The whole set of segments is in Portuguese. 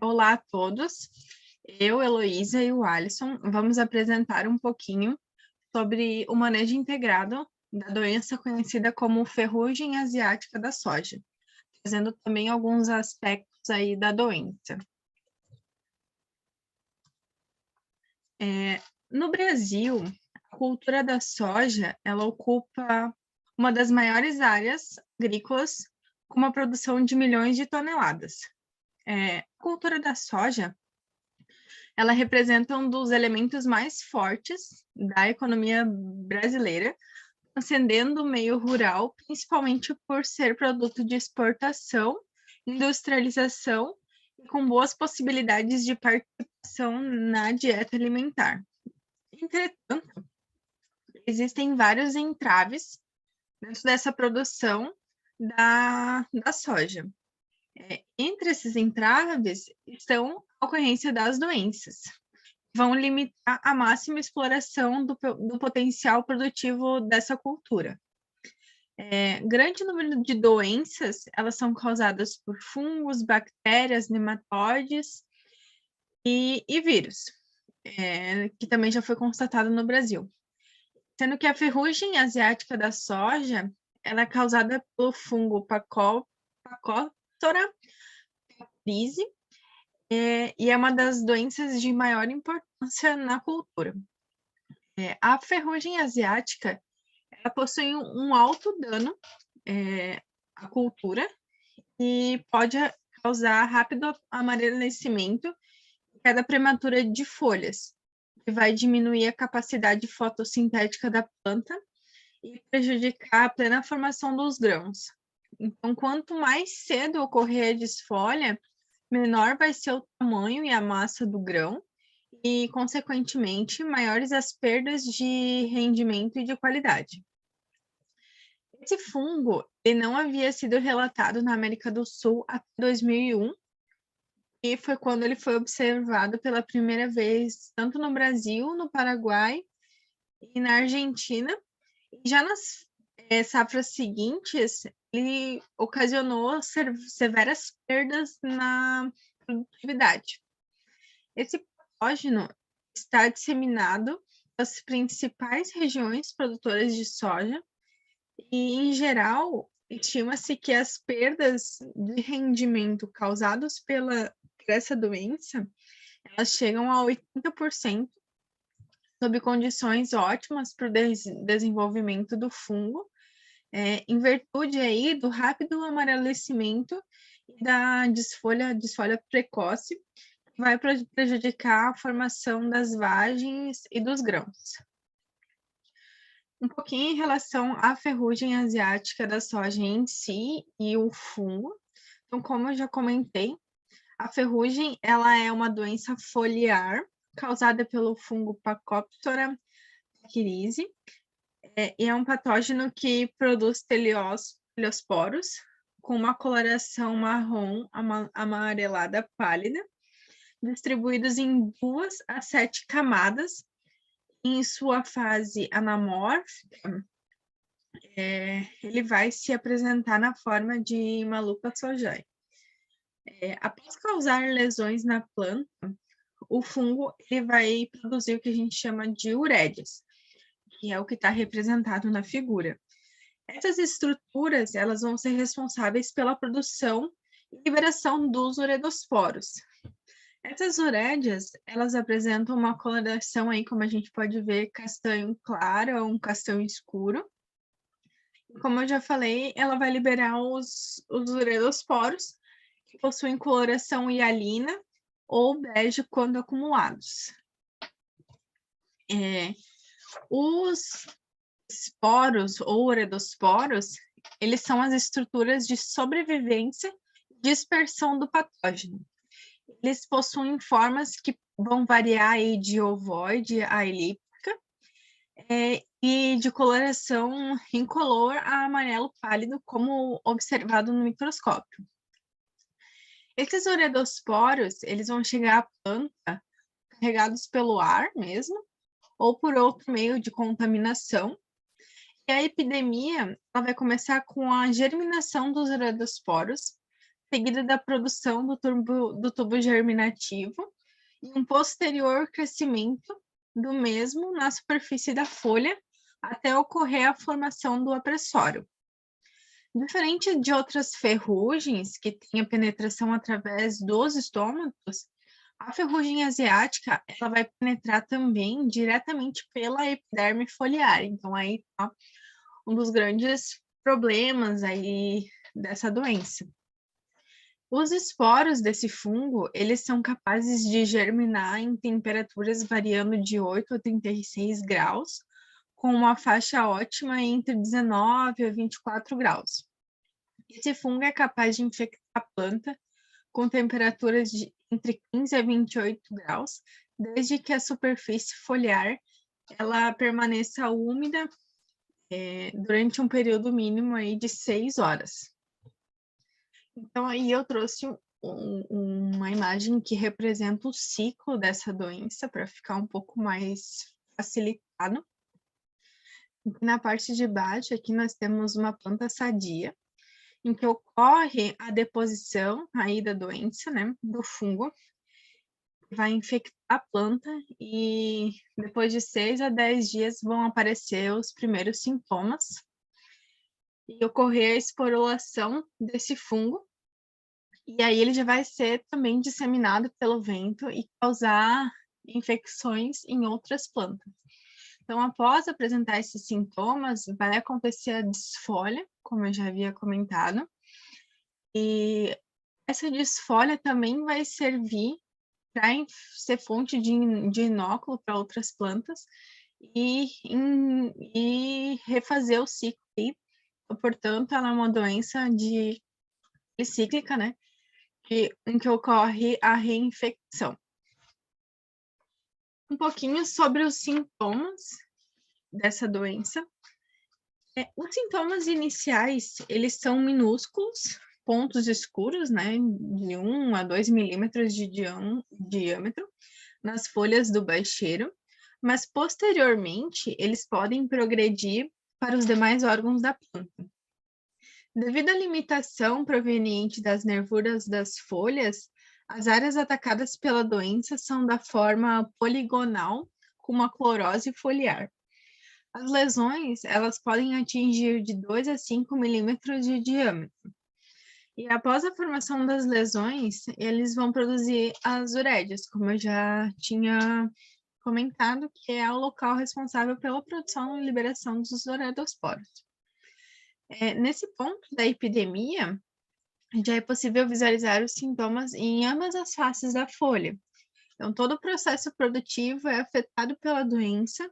Olá a todos. Eu, Heloísa e o Alisson vamos apresentar um pouquinho sobre o manejo integrado da doença conhecida como ferrugem asiática da soja, trazendo também alguns aspectos aí da doença. No Brasil, a cultura da soja, ela ocupa uma das maiores áreas agrícolas, com uma produção de milhões de toneladas. A cultura da soja ela representa um dos elementos mais fortes da economia brasileira, ascendendo o meio rural, principalmente por ser produto de exportação, industrialização e com boas possibilidades de participação na dieta alimentar. Entretanto, existem vários entraves dentro dessa produção da soja. Entre esses entraves estão a ocorrência das doenças, vão limitar a máxima exploração do potencial produtivo dessa cultura. Grande número de doenças, elas são causadas por fungos, bactérias, nematóides e vírus, que também já foi constatado no Brasil. Sendo que a ferrugem asiática da soja, ela é causada pelo fungo Pacóptora prise, e é uma das doenças de maior importância na cultura. A ferrugem asiática, ela possui um alto dano à cultura e pode causar rápido amarelecimento e queda prematura de folhas, que vai diminuir a capacidade fotossintética da planta e prejudicar a plena formação dos grãos. Então, quanto mais cedo ocorrer a desfolha, menor vai ser o tamanho e a massa do grão e, consequentemente, maiores as perdas de rendimento e de qualidade. Esse fungo ele não havia sido relatado na América do Sul até 2001, e foi quando ele foi observado pela primeira vez, tanto no Brasil, no Paraguai e na Argentina. E já nas safras seguintes, ele ocasionou severas perdas na produtividade. Esse patógeno está disseminado nas principais regiões produtoras de soja e, em geral, estima-se que as perdas de rendimento causadas por essa doença, elas chegam a 80%, sob condições ótimas para o desenvolvimento do fungo, em virtude aí do rápido amarelecimento e da desfolha precoce, que vai prejudicar a formação das vagens e dos grãos. Um pouquinho em relação à ferrugem asiática da soja em si e o fungo. Então, como eu já comentei, a ferrugem ela é uma doença foliar causada pelo fungo Pachypsora pachyrhizis, e é um patógeno que produz teliosporos com uma coloração marrom amarelada pálida, distribuídos em 2 a 7 camadas. Em sua fase anamórfica, ele vai se apresentar na forma de uma lupa sojai. Após causar lesões na planta, o fungo ele vai produzir o que a gente chama de urédias, que é o que está representado na figura. Essas estruturas elas vão ser responsáveis pela produção e liberação dos uredosporos. Essas urédias, elas apresentam uma coloração aí, como a gente pode ver, castanho claro ou um castanho escuro. Como eu já falei, ela vai liberar os uredosporos, que possuem coloração hialina ou bege quando acumulados. Os esporos ou uredosporos, eles são as estruturas de sobrevivência e dispersão do patógeno. Eles possuem formas que vão variar aí de ovoide a elíptica, e de coloração incolor a amarelo pálido, como observado no microscópio. Esses uredosporos, eles vão chegar à planta carregados pelo ar mesmo, ou por outro meio de contaminação. E a epidemia ela vai começar com a germinação dos uredosporos, seguida da produção do tubo germinativo e um posterior crescimento do mesmo na superfície da folha até ocorrer a formação do apressório. Diferente de outras ferrugens que têm a penetração através dos estômatos, a ferrugem asiática ela vai penetrar também diretamente pela epiderme foliar. Então aí tá um dos grandes problemas aí dessa doença. Os esporos desse fungo, eles são capazes de germinar em temperaturas variando de 8 a 36 graus, com uma faixa ótima entre 19 a 24 graus. Esse fungo é capaz de infectar a planta com temperaturas de entre 15 a 28 graus, desde que a superfície foliar ela permaneça úmida durante um período mínimo aí de 6 horas. Então, aí eu trouxe uma imagem que representa o ciclo dessa doença, para ficar um pouco mais facilitado. Na parte de baixo, aqui nós temos uma planta sadia, em que ocorre a deposição aí da doença, né, do fungo, vai infectar a planta e depois de 6 a 10 dias vão aparecer os primeiros sintomas e ocorrer a esporulação desse fungo. E aí ele já vai ser também disseminado pelo vento e causar infecções em outras plantas. Então, após apresentar esses sintomas, vai acontecer a desfolha, como eu já havia comentado, e essa desfolha também vai servir para ser fonte de inóculo para outras plantas e refazer o ciclo. Portanto, ela é uma doença cíclica, né? Em que ocorre a reinfecção. Um pouquinho sobre os sintomas dessa doença. Os sintomas iniciais, eles são minúsculos, pontos escuros, né, de 1 a 2 milímetros de diâmetro nas folhas do baixeiro, mas posteriormente eles podem progredir para os demais órgãos da planta. Devido à limitação proveniente das nervuras das folhas, as áreas atacadas pela doença são da forma poligonal, com uma clorose foliar. As lesões, elas podem atingir de 2 a 5 milímetros de diâmetro. E após a formação das lesões, eles vão produzir as urédias, como eu já tinha comentado, que é o local responsável pela produção e liberação dos ureodosporos. Nesse ponto da epidemia, já é possível visualizar os sintomas em ambas as faces da folha. Então, todo o processo produtivo é afetado pela doença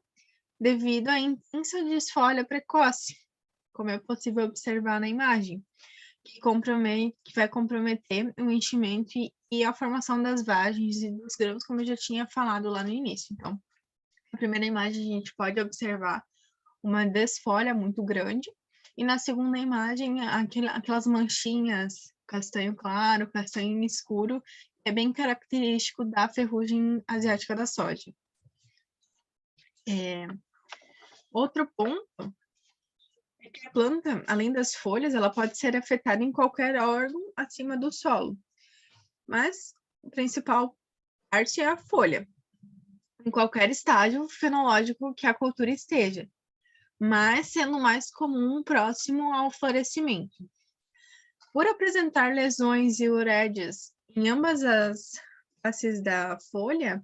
devido à intensa desfolha precoce, como é possível observar na imagem, que vai comprometer o enchimento e a formação das vagens e dos grãos, como eu já tinha falado lá no início. Então, na primeira imagem, a gente pode observar uma desfolha muito grande, e na segunda imagem, aquelas manchinhas castanho claro, castanho escuro, é bem característico da ferrugem asiática da soja. Outro ponto é que a planta, além das folhas, ela pode ser afetada em qualquer órgão acima do solo, mas a principal parte é a folha, em qualquer estágio fenológico que a cultura esteja, mas sendo mais comum próximo ao florescimento. Por apresentar lesões e urédias em ambas as faces da folha,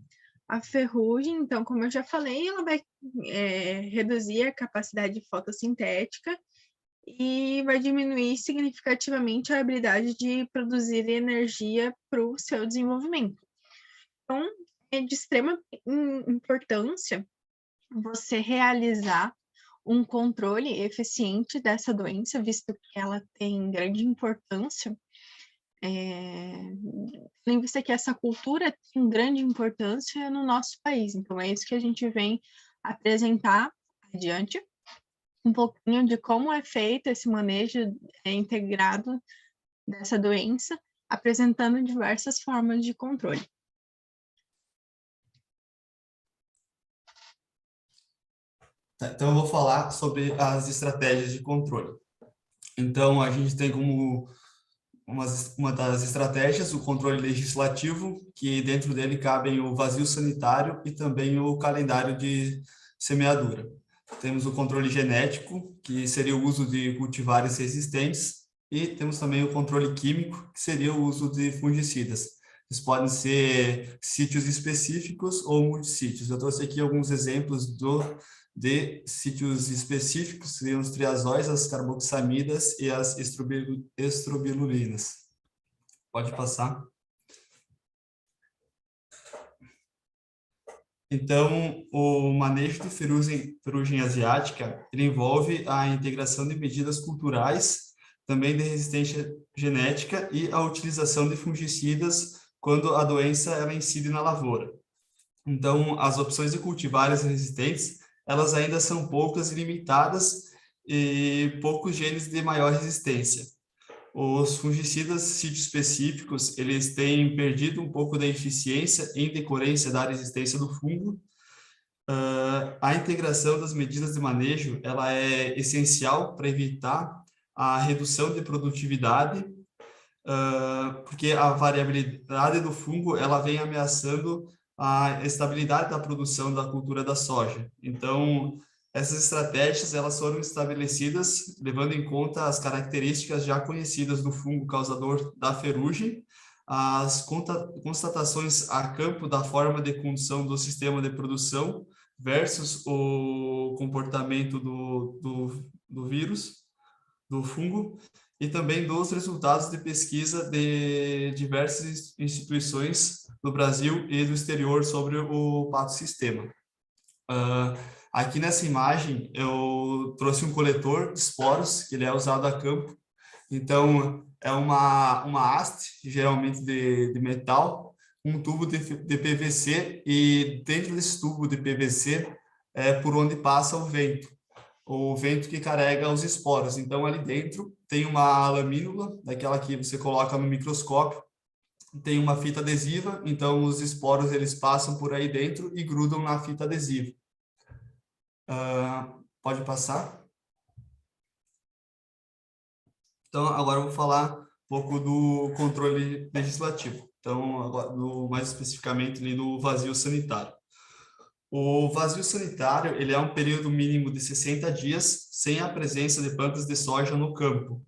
a ferrugem, então, como eu já falei, ela vai reduzir a capacidade fotossintética e vai diminuir significativamente a habilidade de produzir energia para o seu desenvolvimento. Então, é de extrema importância você realizar um controle eficiente dessa doença, visto que ela tem grande importância. Lembre-se que essa cultura tem grande importância no nosso país, então é isso que a gente vem apresentar adiante, um pouquinho de como é feito esse manejo integrado dessa doença, apresentando diversas formas de controle. Então, eu vou falar sobre as estratégias de controle. Então, a gente tem como uma das estratégias, o controle legislativo, que dentro dele cabem o vazio sanitário e também o calendário de semeadura. Temos o controle genético, que seria o uso de cultivares resistentes, e temos também o controle químico, que seria o uso de fungicidas. Eles podem ser sítios específicos ou multissítios. Eu trouxe aqui alguns exemplos de sítios específicos, seriam os triazóis, as carboxamidas e as estrobilulinas. Pode passar. Então, o manejo de ferrugem asiática, ele envolve a integração de medidas culturais, também de resistência genética e a utilização de fungicidas quando a doença ela incide na lavoura. Então, as opções de cultivares resistentes, elas ainda são poucas e limitadas e poucos genes de maior resistência. Os fungicidas sítio-específicos, eles têm perdido um pouco da eficiência em decorrência da resistência do fungo. A integração das medidas de manejo, ela é essencial para evitar a redução de produtividade, porque a variabilidade do fungo, ela vem ameaçando a estabilidade da produção da cultura da soja. Então, essas estratégias, elas foram estabelecidas levando em conta as características já conhecidas do fungo causador da ferrugem, as constatações a campo da forma de condução do sistema de produção versus o comportamento do vírus, do fungo, e também dos resultados de pesquisa de diversas instituições do Brasil e do exterior sobre o pato-sistema. Aqui nessa imagem, eu trouxe um coletor de esporos, que ele é usado a campo. Então, é uma haste, geralmente de metal, um tubo de PVC, e dentro desse tubo de PVC é por onde passa o vento que carrega os esporos. Então, ali dentro tem uma lamínula, daquela que você coloca no microscópio, tem uma fita adesiva, então os esporos eles passam por aí dentro e grudam na fita adesiva. Pode passar. Então, agora eu vou falar um pouco do controle legislativo. Então, agora, mais especificamente ali do vazio sanitário. O vazio sanitário, ele é um período mínimo de 60 dias sem a presença de plantas de soja no campo,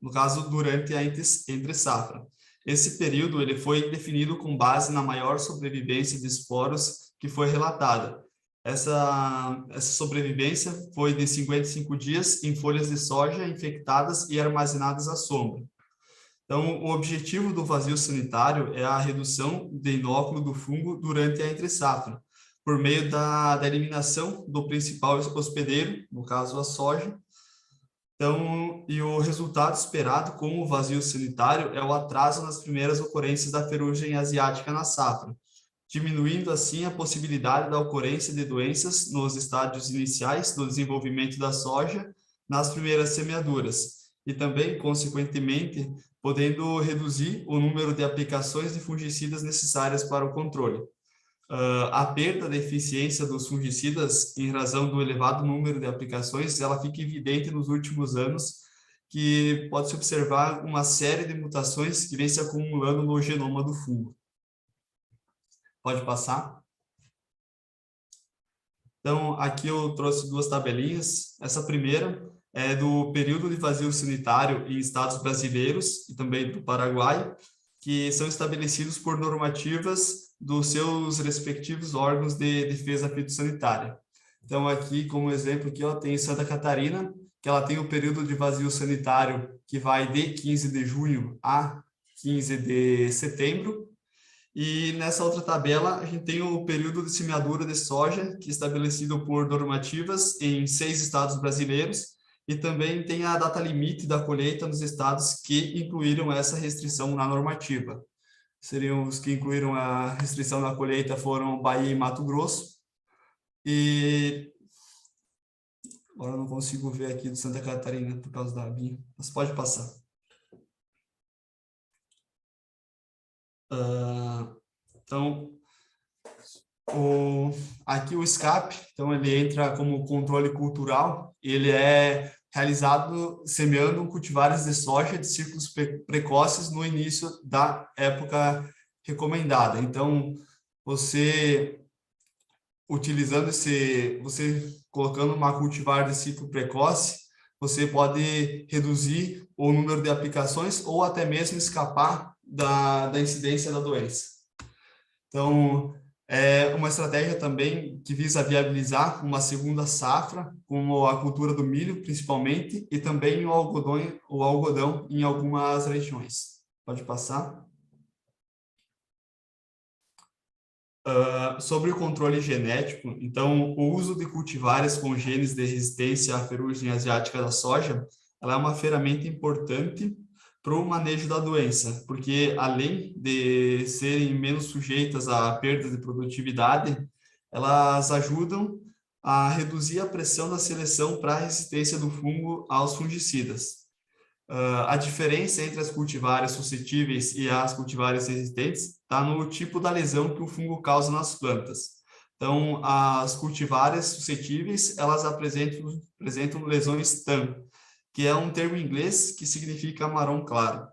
no caso, durante a entre-safra. Esse período ele foi definido com base na maior sobrevivência de esporos que foi relatada. Essa sobrevivência foi de 55 dias em folhas de soja infectadas e armazenadas à sombra. Então, o objetivo do vazio sanitário é a redução de inóculo do fungo durante a entre-safra, por meio da eliminação do principal hospedeiro, no caso a soja. Então, e o resultado esperado com o vazio sanitário é o atraso nas primeiras ocorrências da ferrugem asiática na safra, diminuindo assim a possibilidade da ocorrência de doenças nos estádios iniciais do desenvolvimento da soja nas primeiras semeaduras, e também, consequentemente, podendo reduzir o número de aplicações de fungicidas necessárias para o controle. A perda da eficiência dos fungicidas em razão do elevado número de aplicações, ela fica evidente nos últimos anos, que pode-se observar uma série de mutações que vem se acumulando no genoma do fungo. Pode passar. Então, aqui eu trouxe duas tabelinhas. Essa primeira é do período de vazio sanitário em estados brasileiros e também do Paraguai, que são estabelecidos por normativas dos seus respectivos órgãos de defesa fitossanitária. Então, aqui, como exemplo, aqui, ó, tem Santa Catarina, que ela tem o período de vazio sanitário que vai de 15 de junho a 15 de setembro. E nessa outra tabela, a gente tem o período de semeadura de soja, que é estabelecido por normativas em 6 estados brasileiros, e também tem a data limite da colheita nos estados que incluíram essa restrição na normativa. Seriam os que incluíram a restrição na colheita foram Bahia e Mato Grosso. E agora eu não consigo ver aqui do Santa Catarina por causa da ABIA, mas pode passar. Então, aqui o escape, então ele entra como controle cultural, ele é realizado semeando cultivares de soja de ciclos precoces no início da época recomendada. Então, você você colocando uma cultivar de ciclo precoce, você pode reduzir o número de aplicações ou até mesmo escapar da incidência da doença. Então, é uma estratégia também que visa viabilizar uma segunda safra, como a cultura do milho, principalmente, e também o algodão em algumas regiões. Pode passar. Sobre o controle genético, então, o uso de cultivares com genes de resistência à ferrugem asiática da soja, ela é uma ferramenta importante para o manejo da doença, porque além de serem menos sujeitas a perda de produtividade, elas ajudam a reduzir a pressão da seleção para a resistência do fungo aos fungicidas. A diferença entre as cultivares suscetíveis e as cultivares resistentes está no tipo da lesão que o fungo causa nas plantas. Então, as cultivares suscetíveis, elas apresentam lesões TAM, que é um termo em inglês que significa marrom claro.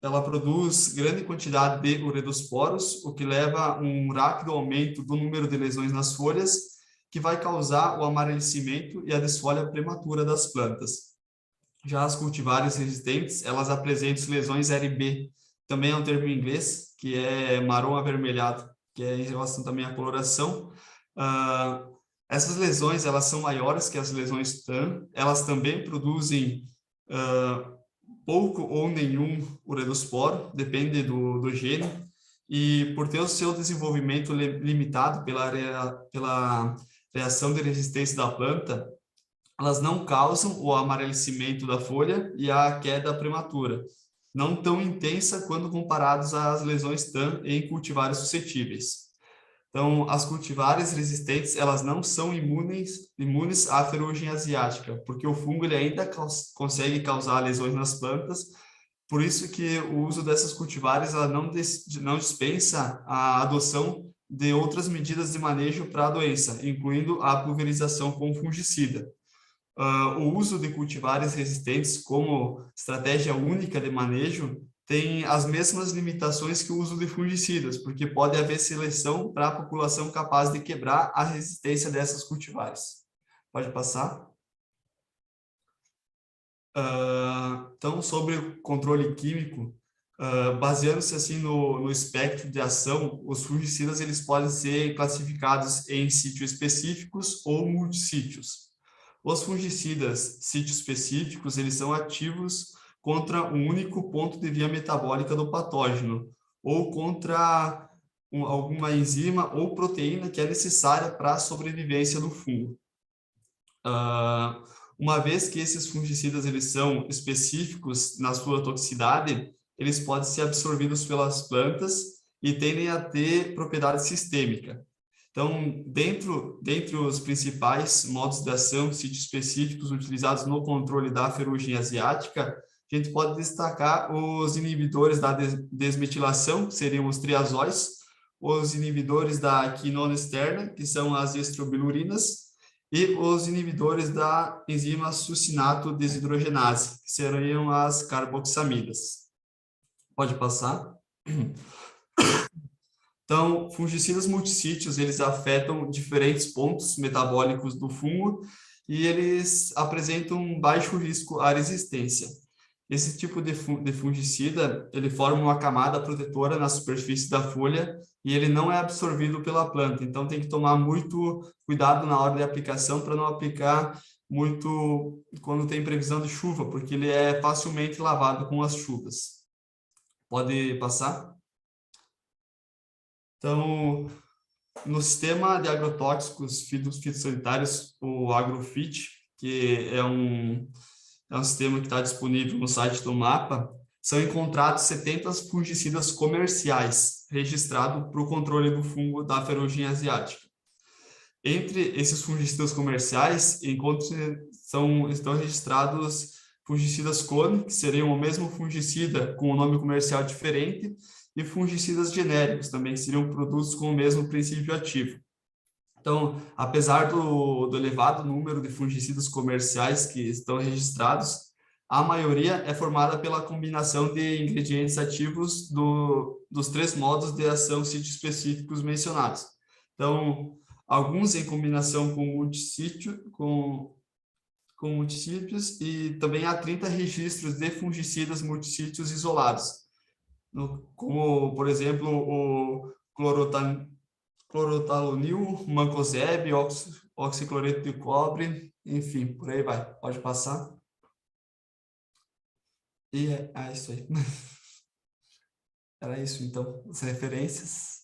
Ela produz grande quantidade de uredosporos, o que leva a um rápido aumento do número de lesões nas folhas, que vai causar o amarelecimento e a desfolha prematura das plantas. Já as cultivares resistentes, elas apresentam lesões LB, também é um termo em inglês, que é marrom avermelhado, que é em relação também à coloração. Essas lesões, elas são maiores que as lesões TAM, elas também produzem pouco ou nenhum uredosporo, depende do gene, e por ter o seu desenvolvimento limitado pela reação de resistência da planta, elas não causam o amarelecimento da folha e a queda prematura, não tão intensa quando comparados às lesões TAM em cultivares suscetíveis. Então, as cultivares resistentes, elas não são imunes à ferrugem asiática, porque o fungo ele ainda consegue causar lesões nas plantas, por isso que o uso dessas cultivares ela não dispensa a adoção de outras medidas de manejo para a doença, incluindo a pulverização com fungicida. O uso de cultivares resistentes como estratégia única de manejo tem as mesmas limitações que o uso de fungicidas, porque pode haver seleção para a população capaz de quebrar a resistência dessas cultivares. Pode passar. Então, sobre o controle químico, baseando-se assim no espectro de ação, os fungicidas eles podem ser classificados em sítios específicos ou multissítios. Os fungicidas sítios específicos, eles são ativos contra um único ponto de via metabólica do patógeno, ou contra alguma enzima ou proteína que é necessária para a sobrevivência do fungo. Uma vez que esses fungicidas eles são específicos na sua toxicidade, eles podem ser absorvidos pelas plantas e tendem a ter propriedade sistêmica. Então, dentre os principais modos de ação sítios específicos utilizados no controle da ferrugem asiática, a gente pode destacar os inibidores da desmetilação, que seriam os triazóis, os inibidores da quinona externa, que são as estrobilurinas, e os inibidores da enzima succinato desidrogenase, que seriam as carboxamidas. Pode passar. Então, fungicidas multissítios, eles afetam diferentes pontos metabólicos do fungo e eles apresentam baixo risco à resistência. Esse tipo de fungicida, ele forma uma camada protetora na superfície da folha e ele não é absorvido pela planta. Então, tem que tomar muito cuidado na hora de aplicação para não aplicar muito quando tem previsão de chuva, porque ele é facilmente lavado com as chuvas. Pode passar? Então, no sistema de agrotóxicos fitossanitários, o AgroFit, que é um sistema que está disponível no site do MAPA, são encontrados 70 fungicidas comerciais registrados para o controle do fungo da ferrugem asiática. Entre esses fungicidas comerciais, estão registrados fungicidas clone, que seriam o mesmo fungicida com um nome comercial diferente, e fungicidas genéricos também, que seriam produtos com o mesmo princípio ativo. Então, apesar do elevado número de fungicidas comerciais que estão registrados, a maioria é formada pela combinação de ingredientes ativos dos 3 modos de ação sítio-específicos mencionados. Então, alguns em combinação com multissítio, com multissítios, e também há 30 registros de fungicidas multissítios isolados, como, por exemplo, o clorotalonil, mancozeb, oxicloreto de cobre, enfim, por aí vai. Pode passar. E é isso aí. Era isso, então, as referências.